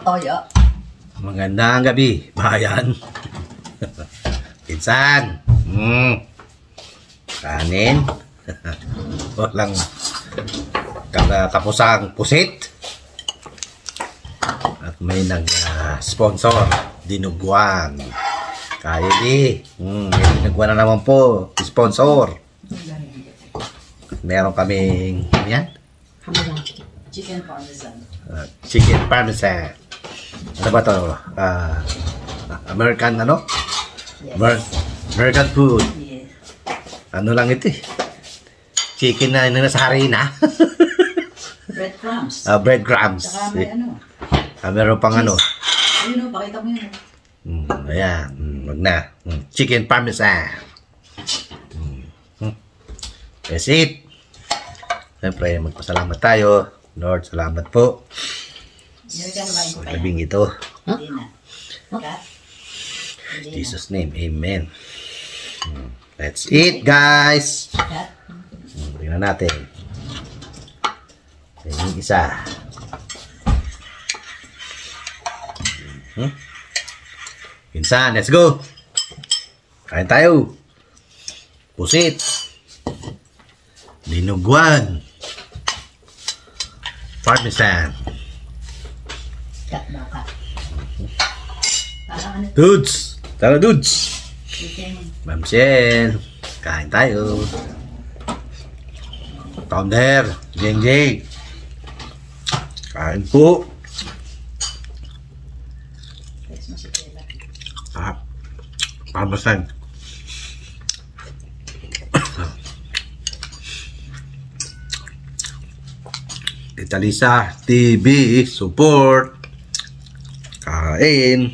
toyo. Magandang gabi, bayan. Pinsan. Kanin. Walang kapusang pusit. At may nag-sponsor, dinuguan. Kaya di. May dinuguan na naman po. Sponsor. Meron kaming, yan? Chicken parmesan. Chicken parmesan. Ano ba ito? American ano? Yes. American food. Yes. Ano lang ito eh. Chicken na nasa harina. Breadcrumbs. Breadcrumbs. Saka may ano. Meron pang ano. Ayun o, pakita mo yun. Ayan. Wag na. Chicken parmesan. That's it. Siyempre, magpasalamat tayo. Lord, salamat po. Sa gabing ito. Hindi na. Kat? Jesus' name, amen. That's it, guys. Kat? Tingnan natin. Yung isa. Pinsan, let's go. Kain tayo. Pusit. Dinuguan. Parmesan. Kat daw, kat. Parang ano? Dudes. Tara, dudes. Chicken. Ma'am Shell. Kain tayo. Founder. Jeng Jeng. Kain po. Parmesan. Tita Lisa TV support. Kain.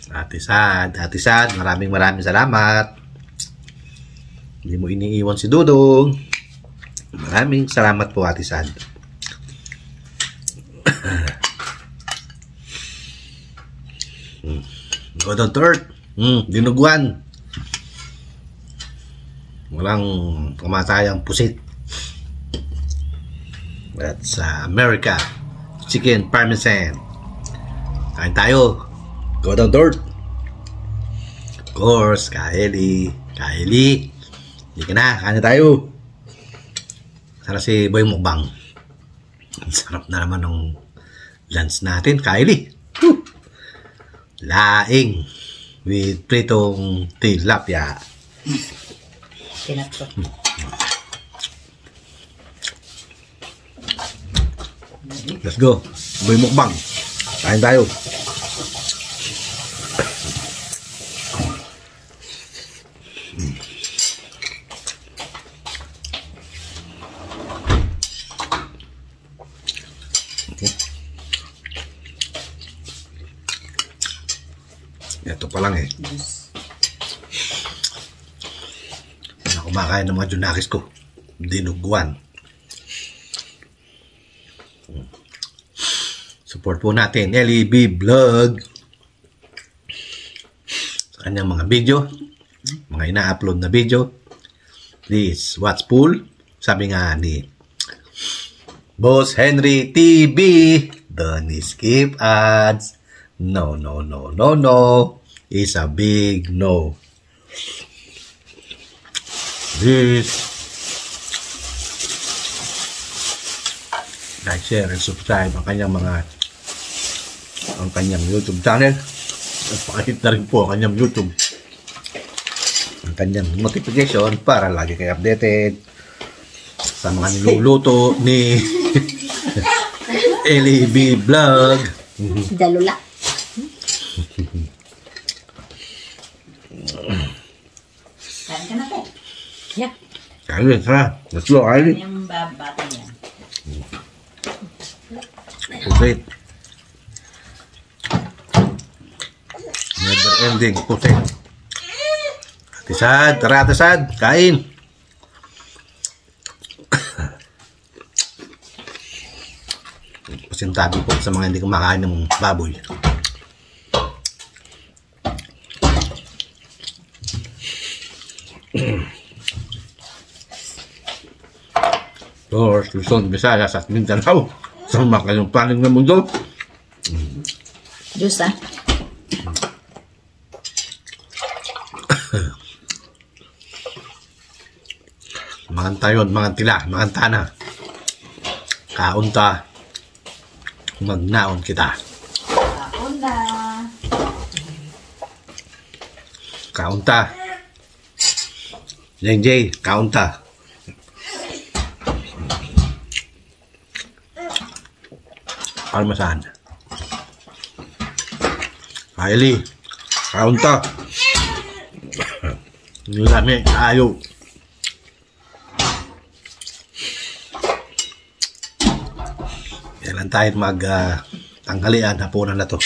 Ate Sad, maraming salamat. Hindi mo iniiwan si Dudong. Maraming salamat po, Ate Sad. Go down to earth. Dinuguan. Walang kamatayang pusit. That's America. Chicken parmesan. Kain tayo. Go down to earth. Of course, Kaeli. Hindi ka na, kain tayo. Sana si Boy Mukbang. Ang sarap na naman ng lunch natin, Kaeli. Laing with pritong tilapia. Kinakto. Let's go. Boy Mukbang. Kain tayo. Ito pa lang eh. Na kumakain ng mga junakis ko. Dinuguan. Support po natin LEB Vlog sa kanyang mga video, mga ina-upload na video. Please watch full. Sabi nga ni Boss Henry TV, don't skip ads. No. It's a big no. This. Like, share, and subscribe ang kanyang YouTube channel. At pakihit na rin po ang kanyang YouTube. Ang kanyang notification para lagi kayo updated sa mga niluluto ni LEB Vlog. Dalula. Kain ka na po. Yeah. Kain, ha? Let's go, kain. Yung bata yan. Pusit. Never ending pusit. Ate Sad, tara Ate Sad, kain. Pasintabi po sa mga hindi kumakain ng baboy. Or Luzon, Visayas at Mindanao. Sama kayong panig ng mundo. Juice, ah. Mga tayon, mga tila, mga tana. Kaunta. Magnaon kita. Kaunta. Kaunta. Jay, kaunta. Parmesan. Kylie, kaunta. Hindi namin ayaw. Yan lang tayo tanghalian, hapunan na to.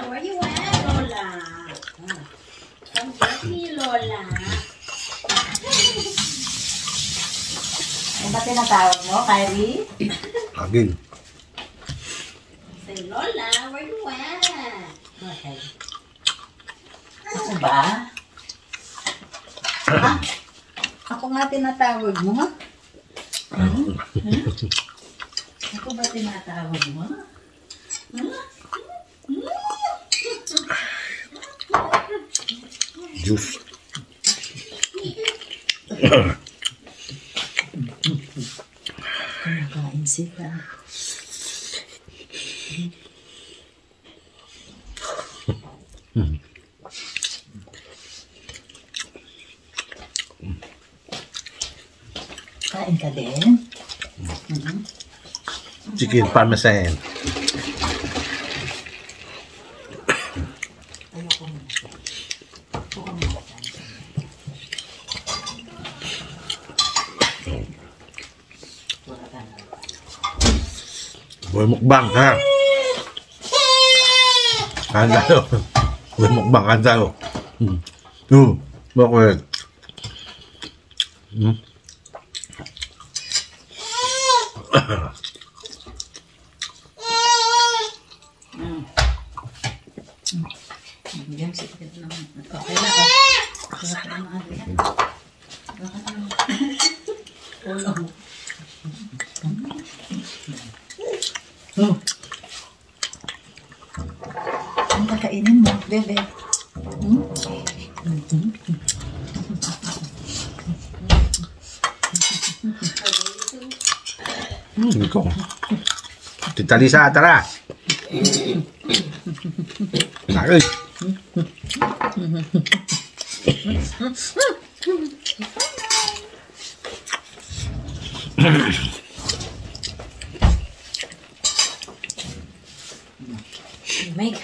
Where you at, Lola? Come get me, Lola. Ano ba tinatawag mo, Kylie? Aging. Say, Lola, where you at? Okay. Ako ba? Ah, ako nga tinatawag mo, ha? Ako ba tinatawag mo? Juice. Kumakain sila. Kain ka din? Chicken parmesan. Ayoko mo. Ayoko mo. Boy mukbang, ha? Kain tayo. Boy mukbang, kain tayo. Bakit? Yan, sikit naman. Okay na, oh. Sarap na mga yan. Ulo. Ang kakainin mo, bebe. Ikaw. Tita Lisa, tara. Ay. Make.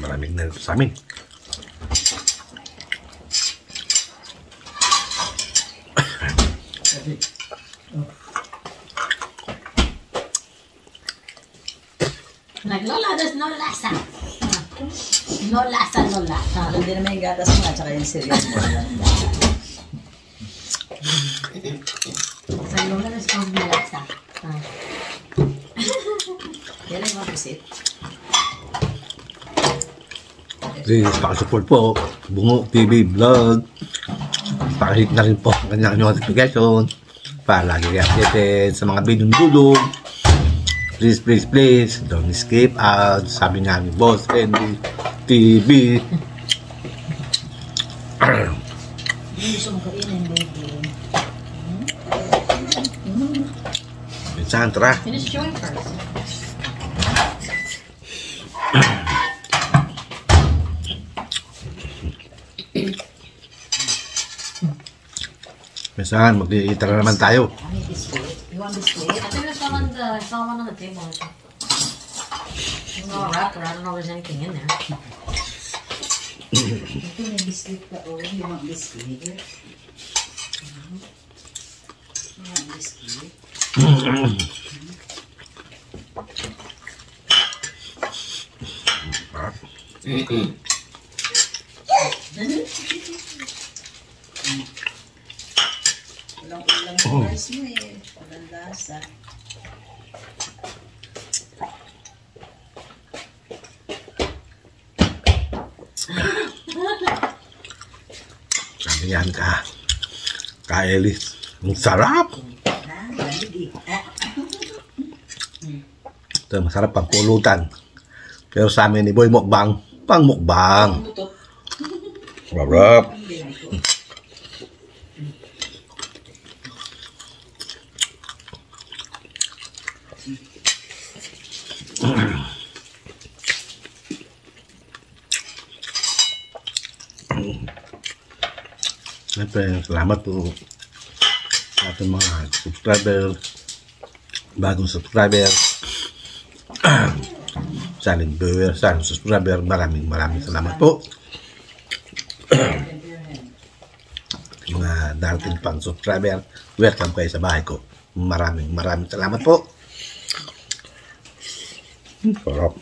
Maraming na ito sa amin. Like, Lola, there's no lasa. No lasa, no lasa. Hindi naman yung gatas mo at saka yung cereal mo. Sa Lola, there's no lasa. Yan ang mga pisit. Please, pakisupport po. Bungo TV Vlog. Pakihit na rin po ang kanyang notification para lagi kayo updated sa mga video-dulog. Please, please, please, don't skip out. Sabi nga ni Boss Andy TV. Hindi gusto mo kainin, baby. Minsan, tara. Finish chewing first. Minsan, mag-iita na naman tayo. I need biscuit. You want biscuit? I think there's one on the table. There's no wrapper. I don't know if there's anything in there. Ito may biscuit ka. Oh, you want biscuit? You want biscuit? Walang ulam yung rice mo eh. Walang lasa. Yan ka. Kaeli. Ang sarap. Ito, masarap pang pulutan. Pero sa amin ni Boy Mukbang, pang mukbang. Sarap. Siyempre, salamat po sa ating mga subscriber, bagong subscriber, silent viewer, silent subscriber, maraming salamat po. Mga darating pang subscriber, welcome kayo sa bahay ko. Maraming salamat po. Sarap.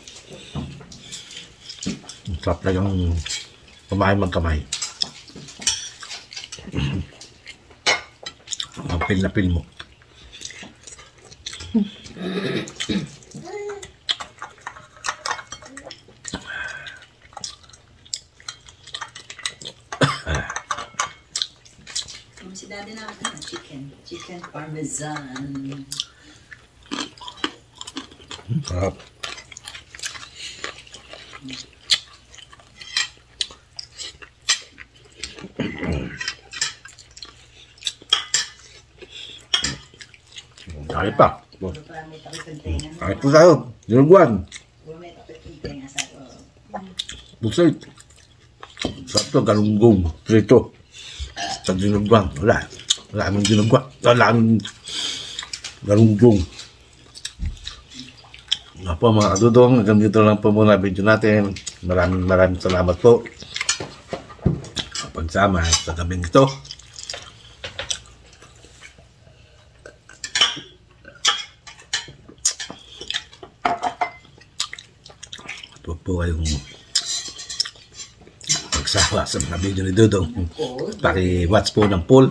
Sarap talagang kumain magkamay. Apil na pil mo. Si daddy na chicken parmesan. Sarap. Kaya pa. Kaya po tayo. Dinuguan. Busay. Sarap to, galunggong. Prito. Sa dinuguan. Wala aming dinuguan. Wala aming galunggong. Nga po mga kadudong. Hanggang dito lang po muna video natin. Maraming salamat po. Pagsama sa gabing ito. Huwag po kayong magsawa sa mga video ni Dudong. Paki-watch po ng full.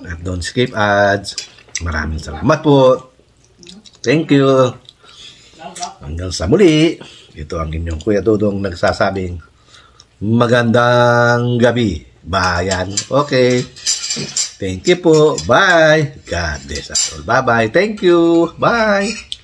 At don't skip ads. Maraming salamat po. Thank you. Hanggang sa muli. Ito ang inyong Kuya Dudong nagsasabing magandang gabi, bayan. Okay. Thank you po. Bye. God bless us all. Bye-bye. Thank you. Bye.